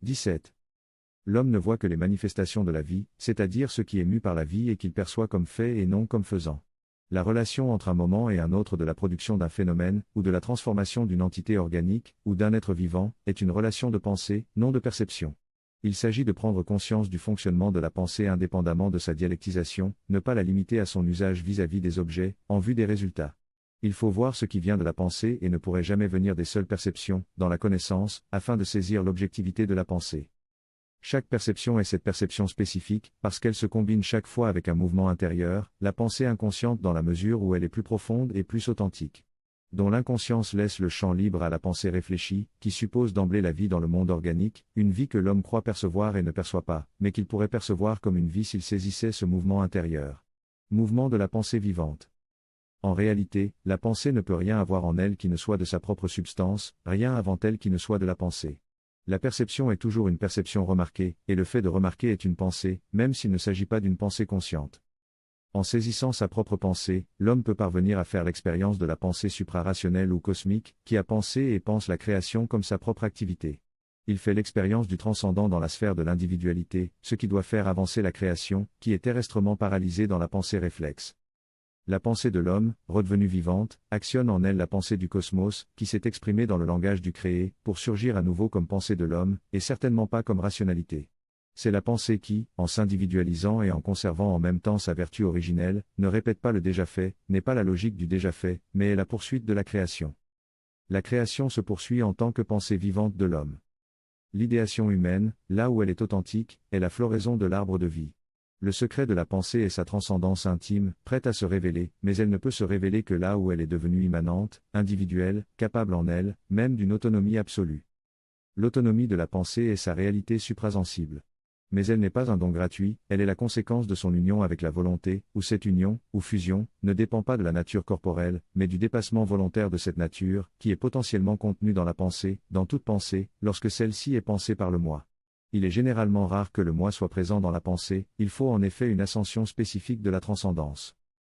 17. L'homme ne voit que les manifestations de la vie, c'est-à-dire ce qui est mu par la vie et qu'il perçoit comme fait et non comme faisant. La relation entre un moment et un autre de la production d'un phénomène, ou de la transformation d'une entité organique, ou d'un être vivant, est une relation de pensée, non de perception. Il s'agit de prendre conscience du fonctionnement de la pensée indépendamment de sa dialectisation, ne pas la limiter à son usage vis-à-vis des objets, en vue des résultats. Il faut voir ce qui vient de la pensée et ne pourrait jamais venir des seules perceptions, dans la connaissance, afin de saisir l'objectivité de la pensée. Chaque perception est cette perception spécifique, parce qu'elle se combine chaque fois avec un mouvement intérieur, la pensée inconsciente dans la mesure où elle est plus profonde et plus authentique. Dont l'inconscience laisse le champ libre à la pensée réfléchie, qui suppose d'emblée la vie dans le monde organique, une vie que l'homme croit percevoir et ne perçoit pas, mais qu'il pourrait percevoir comme une vie s'il saisissait ce mouvement intérieur. Mouvement de la pensée vivante. En réalité, la pensée ne peut rien avoir en elle qui ne soit de sa propre substance, rien avant elle qui ne soit de la pensée. La perception est toujours une perception remarquée, et le fait de remarquer est une pensée, même s'il ne s'agit pas d'une pensée consciente. En saisissant sa propre pensée, l'homme peut parvenir à faire l'expérience de la pensée suprarationnelle ou cosmique, qui a pensé et pense la création comme sa propre activité. Il fait l'expérience du transcendant dans la sphère de l'individualité, ce qui doit faire avancer la création, qui est terrestrement paralysée dans la pensée réflexe. La pensée de l'homme, redevenue vivante, actionne en elle la pensée du cosmos, qui s'est exprimée dans le langage du créé, pour surgir à nouveau comme pensée de l'homme, et certainement pas comme rationalité. C'est la pensée qui, en s'individualisant et en conservant en même temps sa vertu originelle, ne répète pas le déjà fait, n'est pas la logique du déjà fait, mais est la poursuite de la création. La création se poursuit en tant que pensée vivante de l'homme. L'idéation humaine, là où elle est authentique, est la floraison de l'arbre de vie. Le secret de la pensée est sa transcendance intime, prête à se révéler, mais elle ne peut se révéler que là où elle est devenue immanente, individuelle, capable en elle, même d'une autonomie absolue. L'autonomie de la pensée est sa réalité suprasensible. Mais elle n'est pas un don gratuit, elle est la conséquence de son union avec la volonté, ou cette union, ou fusion, ne dépend pas de la nature corporelle, mais du dépassement volontaire de cette nature, qui est potentiellement contenue dans la pensée, dans toute pensée, lorsque celle-ci est pensée par le moi. Il est généralement rare que le moi soit présent dans la pensée, il faut en effet une ascension spécifique de la transcendance.